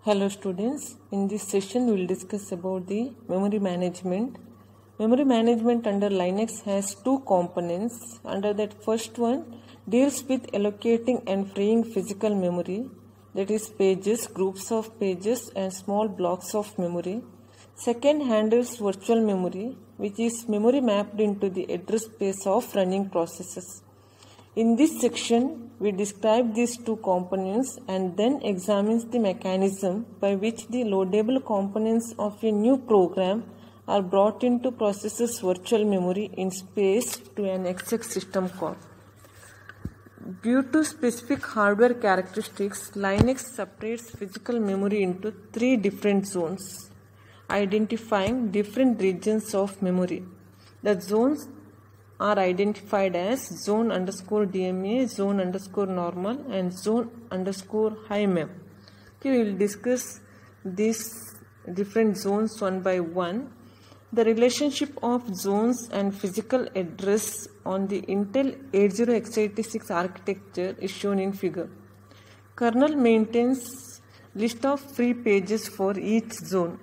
Hello students, in this session we will discuss about the memory management. Memory management under Linux has two components. Under that, first one deals with allocating and freeing physical memory, that is pages, groups of pages and small blocks of memory. Second handles virtual memory, which is memory mapped into the address space of running processes. In this section, we describe these two components and then examines the mechanism by which the loadable components of a new program are brought into processor's virtual memory in space to an exec system call. Due to specific hardware characteristics, Linux separates physical memory into three different zones, identifying different regions of memory. The zones are identified as zone_DMA, zone_normal and zone_high_mem. Okay, we will discuss these different zones one by one. The relationship of zones and physical address on the Intel 80x86 architecture is shown in figure. Kernel maintains list of free pages for each zone.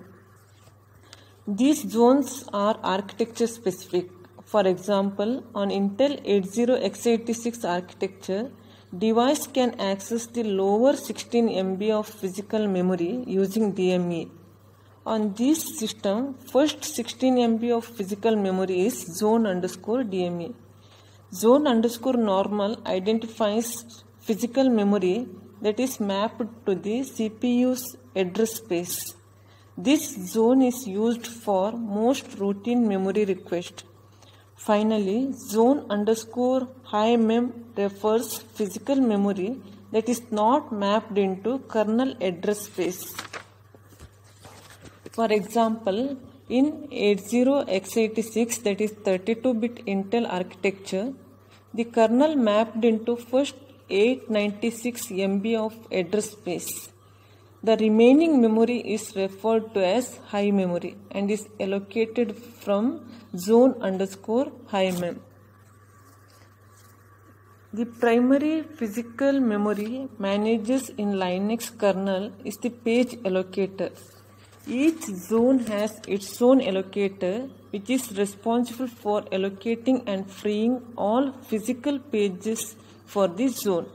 These zones are architecture specific. For example, on Intel 80x86 architecture, device can access the lower 16 MB of physical memory using DMA. On this system, first 16 MB of physical memory is zone_DMA. Zone_normal identifies physical memory that is mapped to the CPU's address space. This zone is used for most routine memory requests. Finally, zone_high_mem refers physical memory that is not mapped into kernel address space. For example, in 80x86, that is 32-bit Intel architecture, the kernel mapped into first 896 MB of address space. The remaining memory is referred to as high memory and is allocated from zone_high_mem. The primary physical memory managed in Linux kernel is the page allocator. Each zone has its own allocator, which is responsible for allocating and freeing all physical pages for the zone.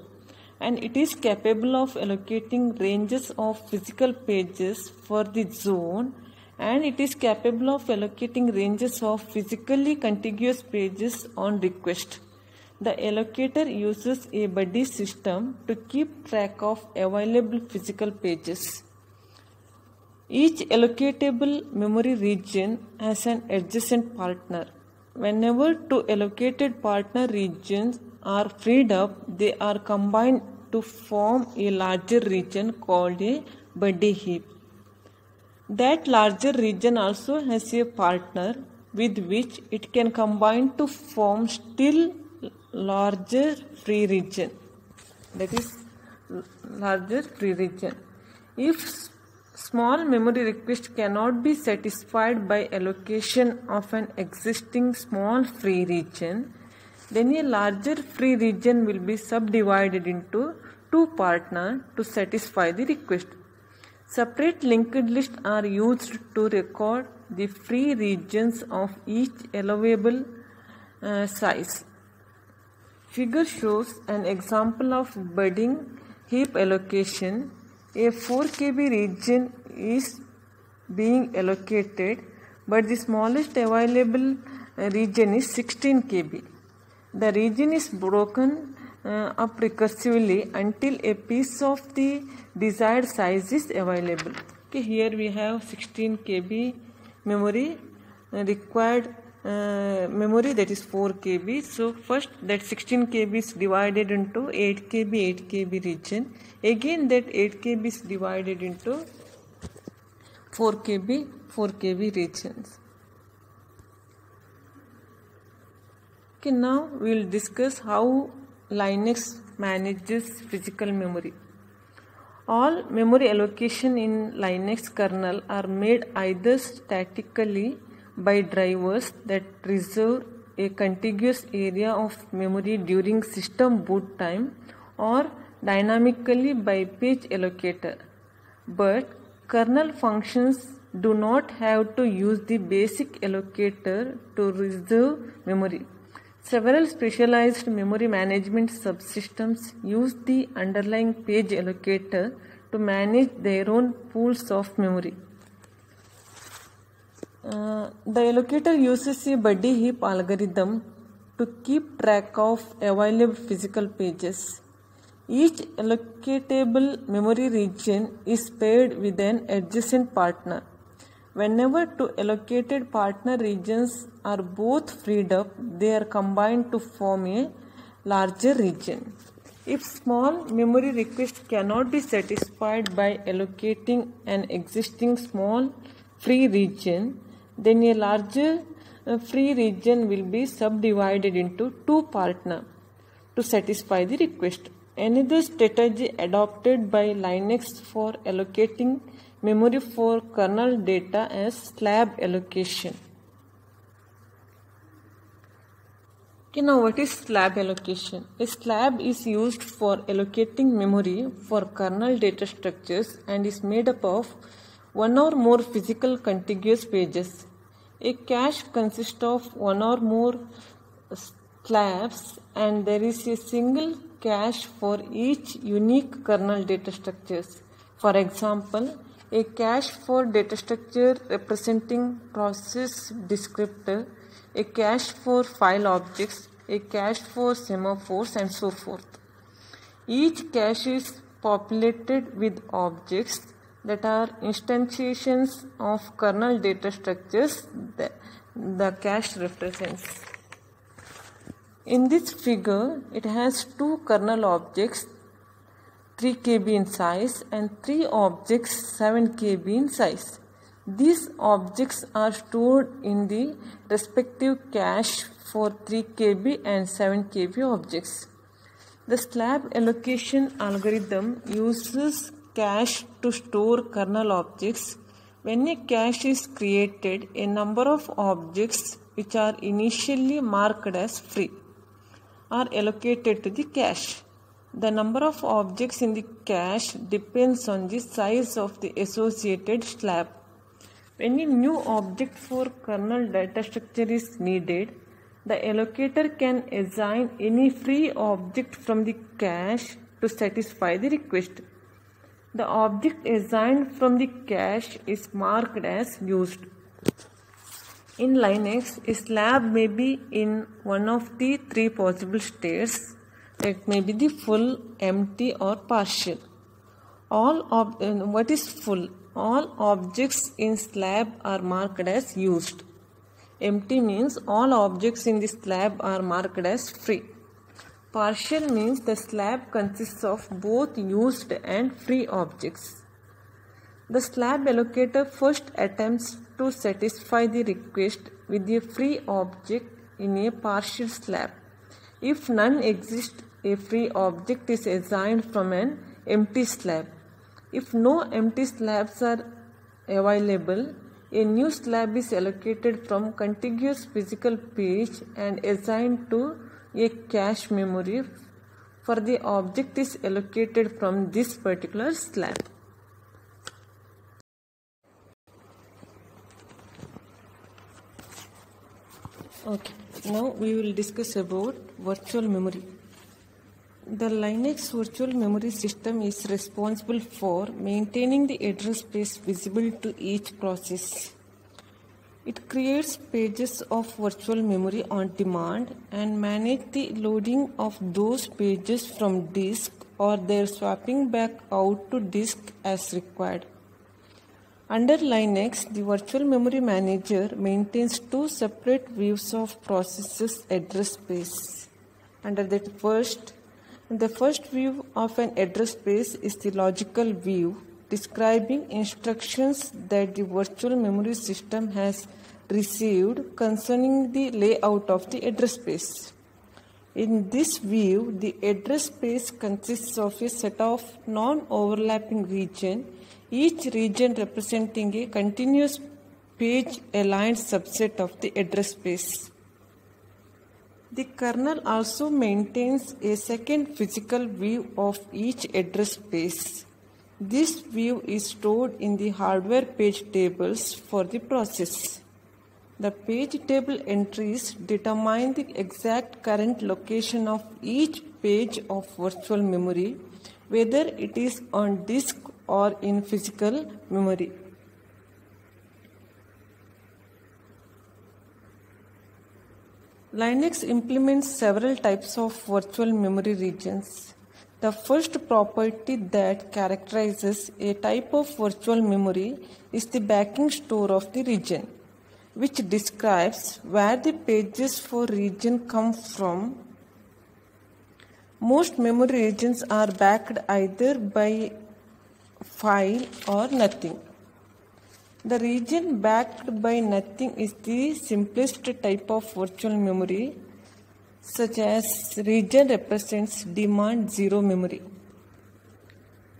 And it is capable of allocating ranges of physical pages for the zone, and it is capable of allocating ranges of physically contiguous pages on request. The allocator uses a buddy system to keep track of available physical pages. Each allocatable memory region has an adjacent partner. Whenever two allocated partner regions are freed up, they are combined to form a larger region called a buddy heap. That larger region also has a partner with which it can combine to form still larger free region. That is larger free region. If small memory request cannot be satisfied by allocation of an existing small free region, then a larger free region will be subdivided into two partners to satisfy the request. Separate linked lists are used to record the free regions of each allowable size. Figure shows an example of budding heap allocation. A 4 KB region is being allocated, but the smallest available region is 16 KB. The region is broken up recursively until a piece of the desired size is available. Okay, here we have 16 KB memory, required memory, that is 4 KB. So first that 16 KB is divided into 8 KB, 8 KB region. Again that 8 KB is divided into 4 KB, 4 KB regions. Okay, now we will discuss how Linux manages physical memory. All memory allocation in Linux kernel are made either statically by drivers that reserve a contiguous area of memory during system boot time, or dynamically by page allocator. but kernel functions do not have to use the basic allocator to reserve memory. Several specialized memory management subsystems use the underlying page allocator to manage their own pools of memory. The allocator uses a buddy heap algorithm to keep track of available physical pages. Each allocatable memory region is paired with an adjacent partner. Whenever two allocated partner regions are both freed up, they are combined to form a larger region. If small memory request cannot be satisfied by allocating an existing small free region, then a larger free region will be subdivided into two partners to satisfy the request. Another strategy adopted by Linux for allocating memory for kernel data is slab allocation. Okay, now what is slab allocation? A slab is used for allocating memory for kernel data structures and is made up of one or more physical contiguous pages. A cache consists of one or more slabs and there is a single cache for each unique kernel data structures. For example, a cache for data structure representing process descriptor, a cache for file objects, a cache for semaphores and so forth. Each cache is populated with objects that are instantiations of kernel data structures the cache represents. In this figure, it has two kernel objects 3 KB in size and 3 objects 7 KB in size. These objects are stored in the respective cache for 3 KB and 7 KB objects. The slab allocation algorithm uses cache to store kernel objects. When a cache is created, a number of objects which are initially marked as free are allocated to the cache. The number of objects in the cache depends on the size of the associated slab. When a new object for kernel data structure is needed, the allocator can assign any free object from the cache to satisfy the request. The object assigned from the cache is marked as used. In Linux, a slab may be in one of the three possible states. It may be the full, empty or partial. What is full? All objects in slab are marked as used. Empty means all objects in the slab are marked as free. Partial means the slab consists of both used and free objects. The slab allocator first attempts to satisfy the request with a free object in a partial slab. If none exists, a free object is assigned from an empty slab. If no empty slabs are available, a new slab is allocated from contiguous physical page and assigned to a cache memory for the object is allocated from this particular slab. Okay, now we will discuss about virtual memory. The Linux virtual memory system is responsible for maintaining the address space visible to each process. It creates pages of virtual memory on demand and manages the loading of those pages from disk or their swapping back out to disk as required. Under Linux, the Virtual Memory Manager maintains two separate views of processes' address space. Under the first view of an address space is the logical view, describing instructions that the virtual memory system has received concerning the layout of the address space. In this view, the address space consists of a set of non-overlapping regions, each region representing a continuous page-aligned subset of the address space. The kernel also maintains a second physical view of each address space. This view is stored in the hardware page tables for the process. The page table entries determine the exact current location of each page of virtual memory, whether it is on disk or in physical memory. Linux implements several types of virtual memory regions. The first property that characterizes a type of virtual memory is the backing store of the region, which describes where the pages for region come from. Most memory regions are backed either by file or nothing. The region backed by nothing is the simplest type of virtual memory, such as region represents demand zero memory.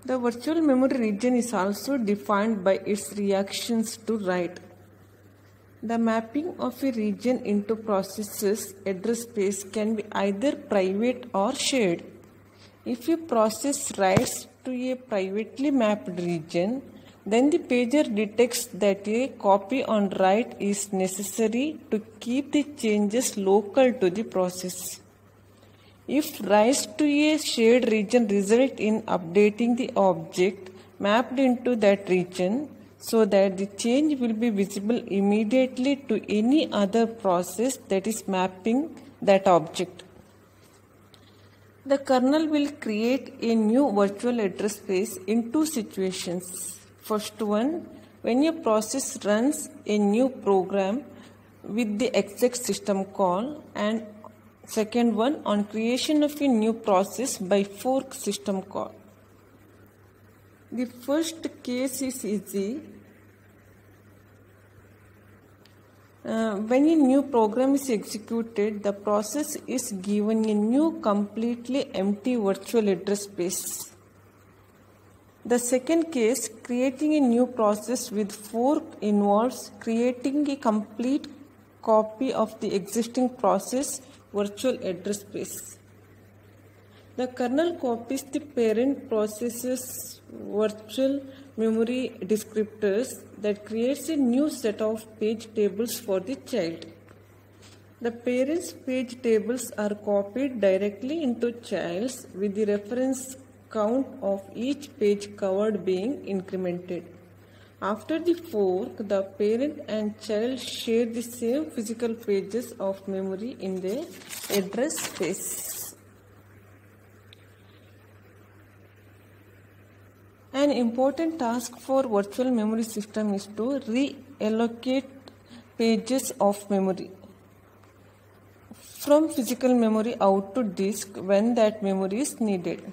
The virtual memory region is also defined by its reactions to write. The mapping of a region into processes address space can be either private or shared. If a process writes to a privately mapped region, then the pager detects that a copy on write is necessary to keep the changes local to the process. If writes to a shared region result in updating the object mapped into that region so that the change will be visible immediately to any other process that is mapping that object. The kernel will create a new virtual address space in two situations. First one, when a process runs a new program with the exec system call, and second one on creation of a new process by fork system call. The first case is easy. When a new program is executed, the process is given a new completely empty virtual address space. The second case, creating a new process with fork, involves creating a complete copy of the existing process virtual address space. The kernel copies the parent process's virtual memory descriptors that creates a new set of page tables for the child. The parent's page tables are copied directly into child's with the reference count of each page covered being incremented. After the fork, the parent and child share the same physical pages of memory in the address space. An important task for virtual memory system is to reallocate pages of memory from physical memory out to disk when that memory is needed.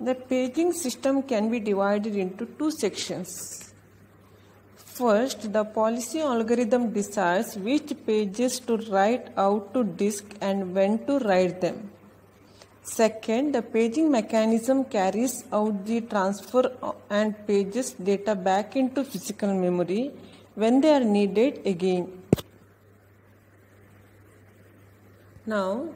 The paging system can be divided into two sections. First, the policy algorithm decides which pages to write out to disk and when to write them. Second, the paging mechanism carries out the transfer and pages data back into physical memory when they are needed again. Now,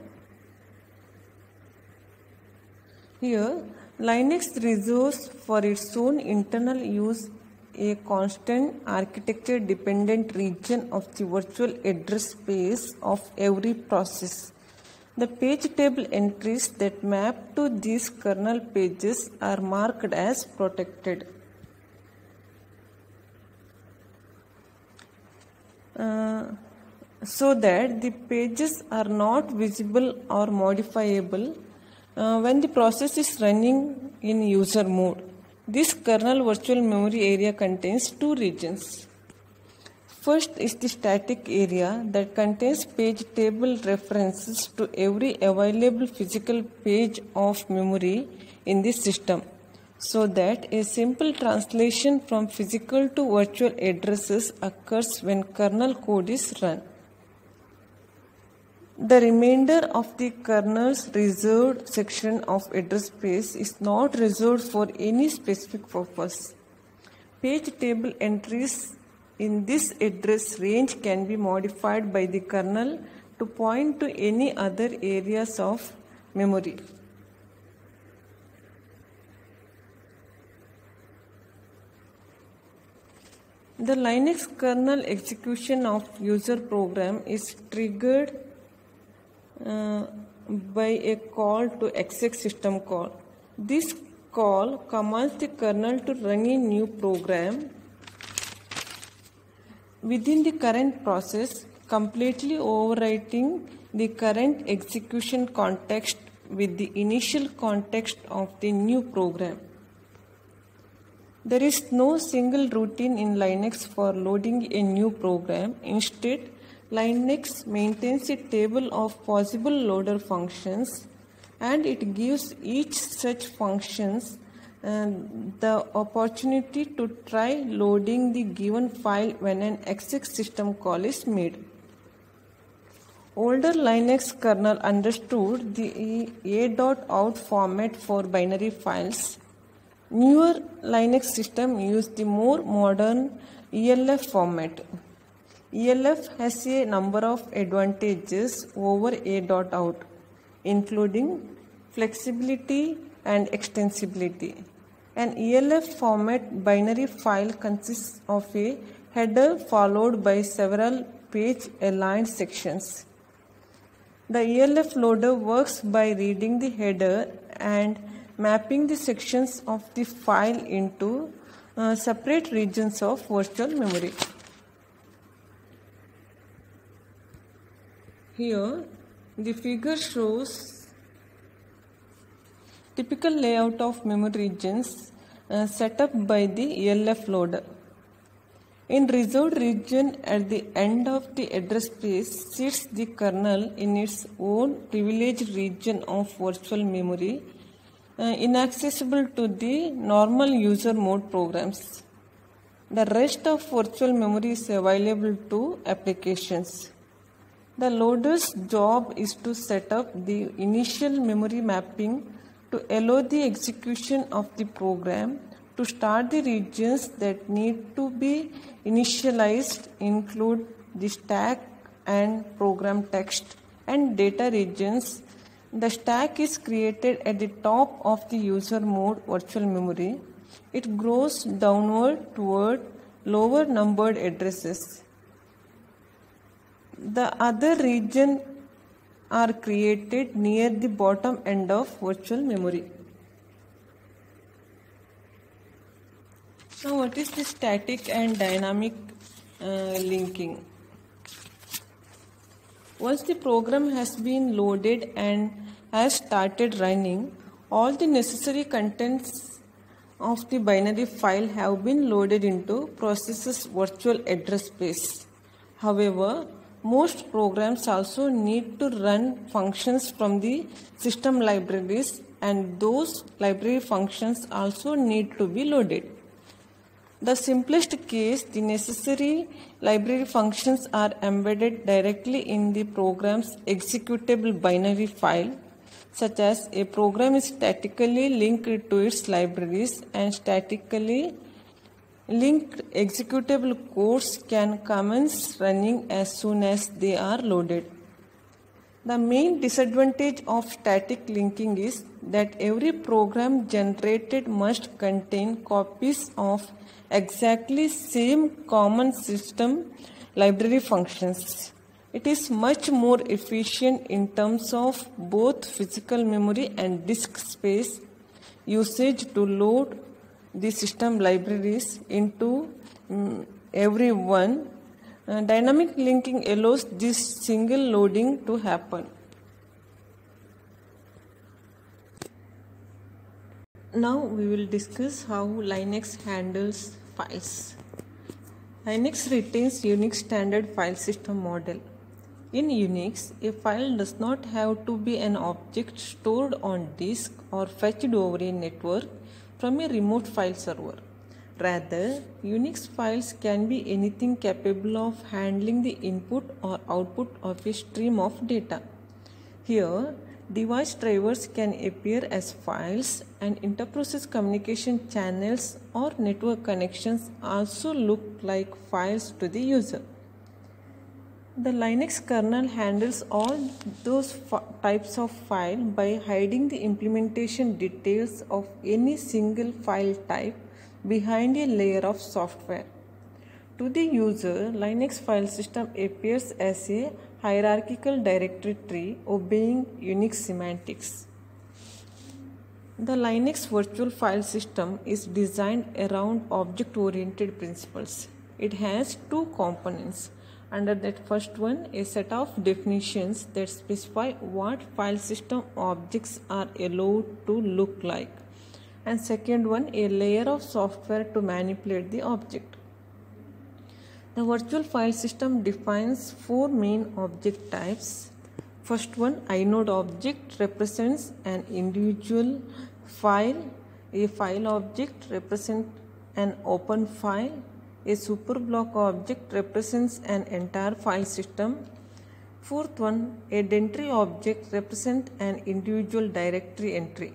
here, Linux reserves for its own internal use a constant architecture dependent region of the virtual address space of every process. The page table entries that map to these kernel pages are marked as protected. So that the pages are not visible or modifiable when the process is running in user mode. This kernel virtual memory area contains two regions. First is the static area that contains page table references to every available physical page of memory in the system, so that a simple translation from physical to virtual addresses occurs when kernel code is run. The remainder of the kernel's reserved section of address space is not reserved for any specific purpose. Page table entries in this address range can be modified by the kernel to point to any other areas of memory. The Linux kernel execution of user program is triggered by a call to exec system call. This call commands the kernel to run a new program within the current process, completely overwriting the current execution context with the initial context of the new program. There is no single routine in Linux for loading a new program. Instead, Linux maintains a table of possible loader functions, and it gives each such functions the opportunity to try loading the given file when an exec system call is made. Older Linux kernel understood the a.out format for binary files. Newer Linux system use the more modern ELF format. ELF has a number of advantages over a.out, including flexibility and extensibility. An ELF format binary file consists of a header followed by several page-aligned sections. The ELF loader works by reading the header and mapping the sections of the file into separate regions of virtual memory. Here, the figure shows typical layout of memory regions set up by the ELF loader. In reserved region at the end of the address space sits the kernel in its own privileged region of virtual memory, inaccessible to the normal user mode programs. The rest of virtual memory is available to applications. The loader's job is to set up the initial memory mapping to allow the execution of the program. To start, the regions that need to be initialized include the stack and program text and data regions. The stack is created at the top of the user mode virtual memory. It grows downward toward lower numbered addresses. The other regions are created near the bottom end of virtual memory. Now, what is the static and dynamic linking? Once the program has been loaded and has started running, all the necessary contents of the binary file have been loaded into process's virtual address space. However, most programs also need to run functions from the system libraries, and those library functions also need to be loaded. The simplest case, the necessary library functions are embedded directly in the program's executable binary file, such as a program is statically linked to its libraries, and statically linked executable codes can commence running as soon as they are loaded. The main disadvantage of static linking is that every program generated must contain copies of exactly same common system library functions. It is much more efficient in terms of both physical memory and disk space usage to load the system libraries into every one. Dynamic linking allows this single loading to happen. Now we will discuss how Linux handles files. Linux retains Unix standard file system model. In Unix, a file does not have to be an object stored on disk or fetched over a network from a remote file server. Rather, Unix files can be anything capable of handling the input or output of a stream of data. Here, device drivers can appear as files, and interprocess communication channels or network connections also look like files to the user. The Linux kernel handles all those types of file by hiding the implementation details of any single file type behind a layer of software. To the user, Linux file system appears as a hierarchical directory tree obeying Unix semantics. The Linux virtual file system is designed around object-oriented principles. It has two components. Under that first one, a set of definitions that specify what file system objects are allowed to look like. And second one, a layer of software to manipulate the object. The virtual file system defines four main object types. First one, inode object represents an individual file. A file object represents an open file. A superblock object represents an entire file system. Fourth one, a directory object represents an individual directory entry.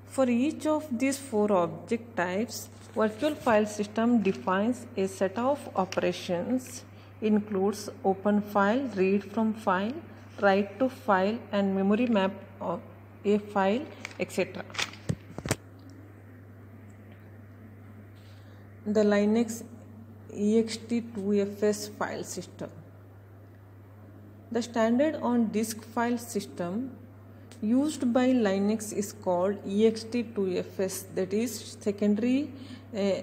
For each of these four object types, virtual file system defines a set of operations, includes open file, read from file, write to file, and memory map of a file, etc. The Linux ext2fs file system. The standard on disk file system used by Linux is called ext2fs, that is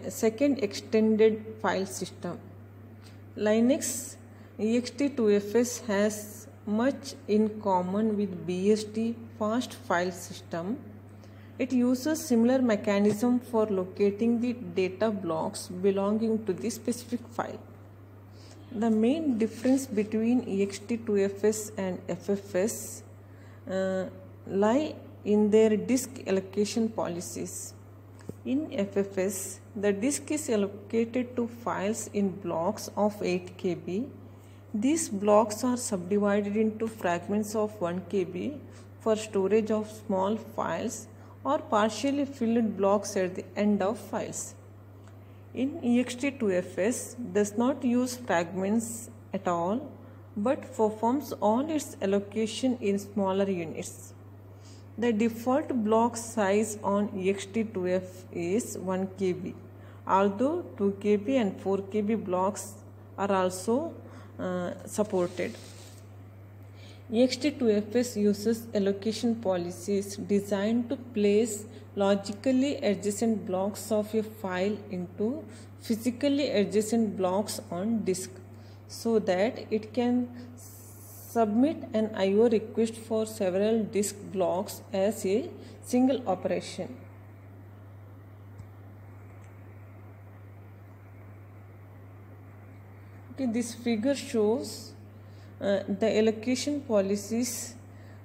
second extended file system. Linux ext2fs has much in common with BSD fast file system. It uses similar mechanism for locating the data blocks belonging to the specific file. The main difference between ext2fs and FFS lie in their disk allocation policies. In FFS, the disk is allocated to files in blocks of 8 KB. These blocks are subdivided into fragments of 1 KB for storage of small files or partially filled blocks at the end of files. In ext2fs does not use fragments at all but performs all its allocation in smaller units. The default block size on ext2f is 1 KB, although 2 KB and 4 KB blocks are also supported. ext2fs uses allocation policies designed to place logically adjacent blocks of a file into physically adjacent blocks on disk so that it can submit an I/O request for several disk blocks as a single operation. Okay, this figure shows the allocation policies.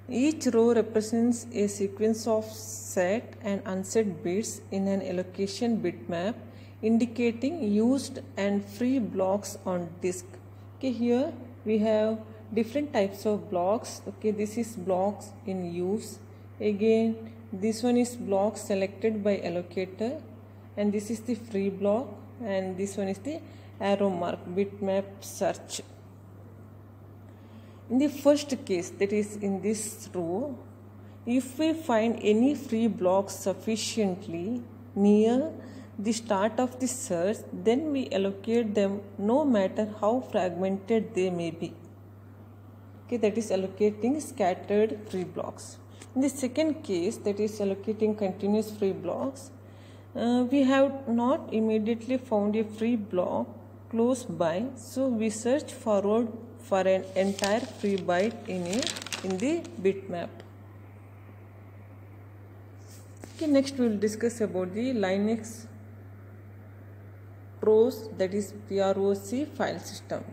Each row represents a sequence of set and unset bits in an allocation bitmap indicating used and free blocks on disk. Okay, here we have different types of blocks. Okay, this is blocks in use. Again, this one is block selected by allocator, and this is the free block, and this one is the arrow mark bitmap search. In the first case, that is in this row, if we find any free blocks sufficiently near the start of the search, then we allocate them no matter how fragmented they may be. Okay, that is allocating scattered free blocks. In the second case, that is allocating continuous free blocks, we have not immediately found a free block close by, so we search forward for an entire free byte in the bitmap. Okay, next we will discuss about the Linux PROC, that is PROC file system.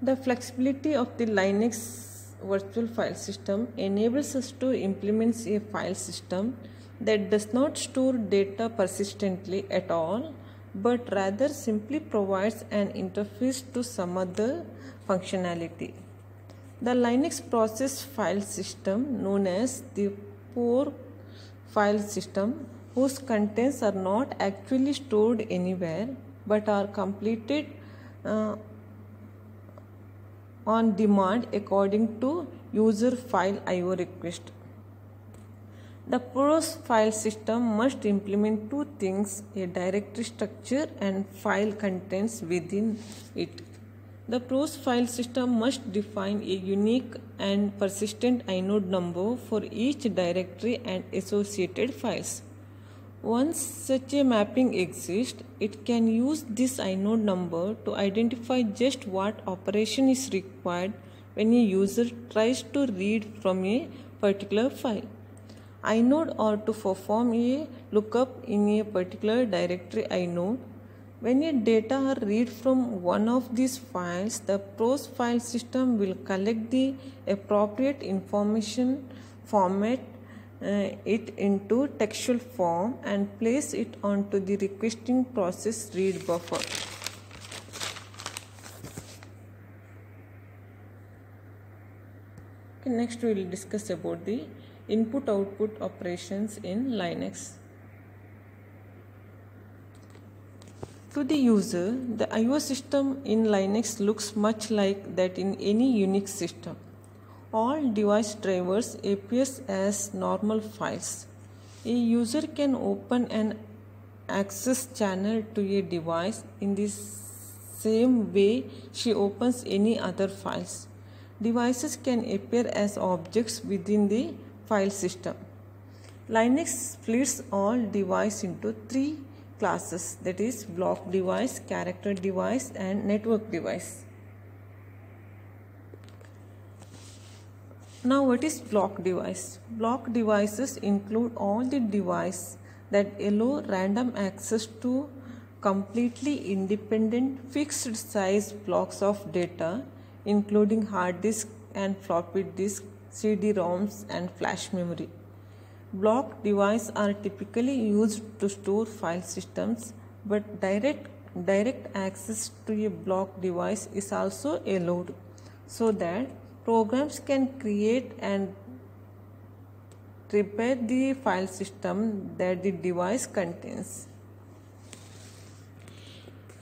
The flexibility of the Linux virtual file system enables us to implement a file system that does not store data persistently at all, but rather simply provides an interface to some other functionality. The Linux process file system, known as the POR file system, whose contents are not actually stored anywhere but are completed on demand according to user file I/O request. The PROS file system must implement two things: a directory structure and file contents within it. The PROS file system must define a unique and persistent inode number for each directory and associated files. Once such a mapping exists, it can use this inode number to identify just what operation is required when a user tries to read from a particular file. Inode or to perform a lookup in a particular directory inode. When a data are read from one of these files, the PROS file system will collect the appropriate information, format it into textual form and place it onto the requesting process read buffer. Okay, next we will discuss about the input-output operations in Linux. To the user, the I/O system in Linux looks much like that in any Unix system. All device drivers appears as normal files. A user can open an access channel to a device in the same way she opens any other files. Devices can appear as objects within the file system. Linux splits all devices into three classes, that is block device, character device and network device. Now what is block device? Block devices include all the devices that allow random access to completely independent fixed size blocks of data, including hard disk and floppy disk, CD-ROMs and flash memory. Block devices are typically used to store file systems, but direct access to a block device is also allowed, so that programs can create and repair the file system that the device contains.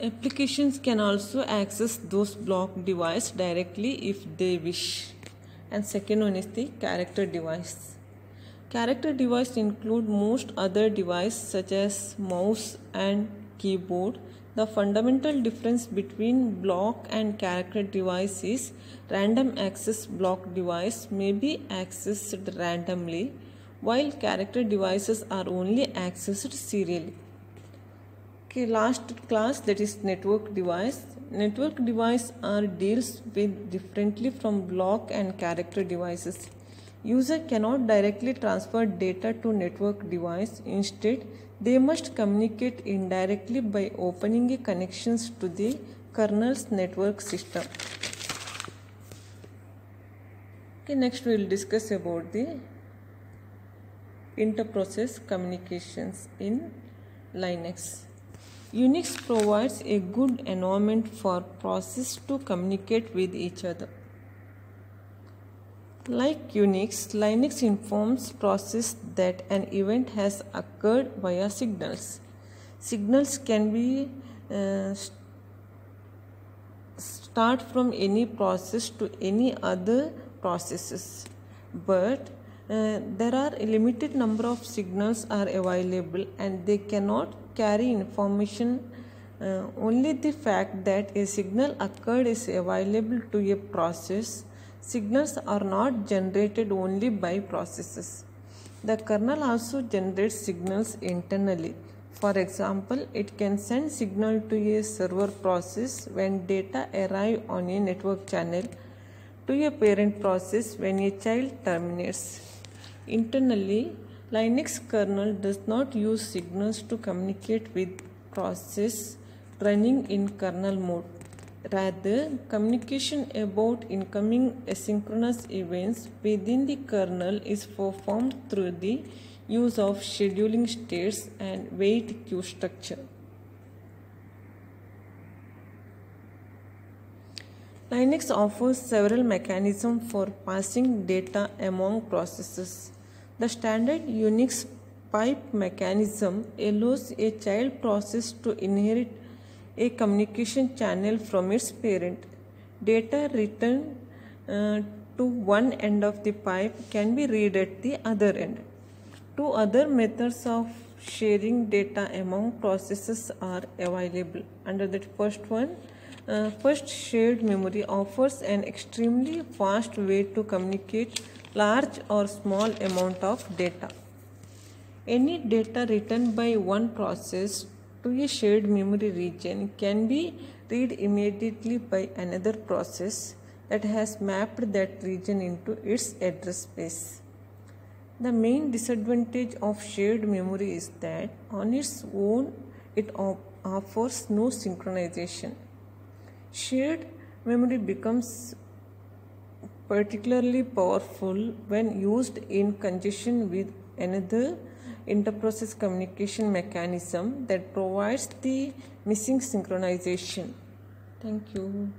Applications can also access those block devices directly if they wish. And second one is the character device. Character device include most other devices such as mouse and keyboard. The fundamental difference between block and character device is random access block device may be accessed randomly, while character devices are only accessed serially. Okay, last class, that is network device. Network device are deals with differently from block and character devices. User cannot directly transfer data to network device. Instead, they must communicate indirectly by opening a connections to the kernel's network system. Okay, next we will discuss about the inter-process communications in Linux. Unix provides a good environment for processes to communicate with each other. Like Unix, Linux informs process that an event has occurred via signals. Signals can be start from any process to any other processes, but there are a limited number of signals are available and they cannot carry information. Only the fact that a signal occurred is available to a process. Signals are not generated only by processes. The kernel also generates signals internally. For example, it can send signal to a server process when data arrive on a network channel, to a parent process when a child terminates. Internally, Linux kernel does not use signals to communicate with process running in kernel mode. Rather, communication about incoming asynchronous events within the kernel is performed through the use of scheduling states and wait queue structure. Linux offers several mechanisms for passing data among processes. The standard Unix pipe mechanism allows a child process to inherit a communication channel from its parent. Data written to one end of the pipe can be read at the other end. Two other methods of sharing data among processes are available. Under the first one, first, shared memory offers an extremely fast way to communicate large or small amount of data. Any data written by one process to a shared memory region can be read immediately by another process that has mapped that region into its address space. The main disadvantage of shared memory is that on its own it offers no synchronization. Shared memory becomes particularly powerful when used in conjunction with another interprocess communication mechanism that provides the missing synchronization. Thank you.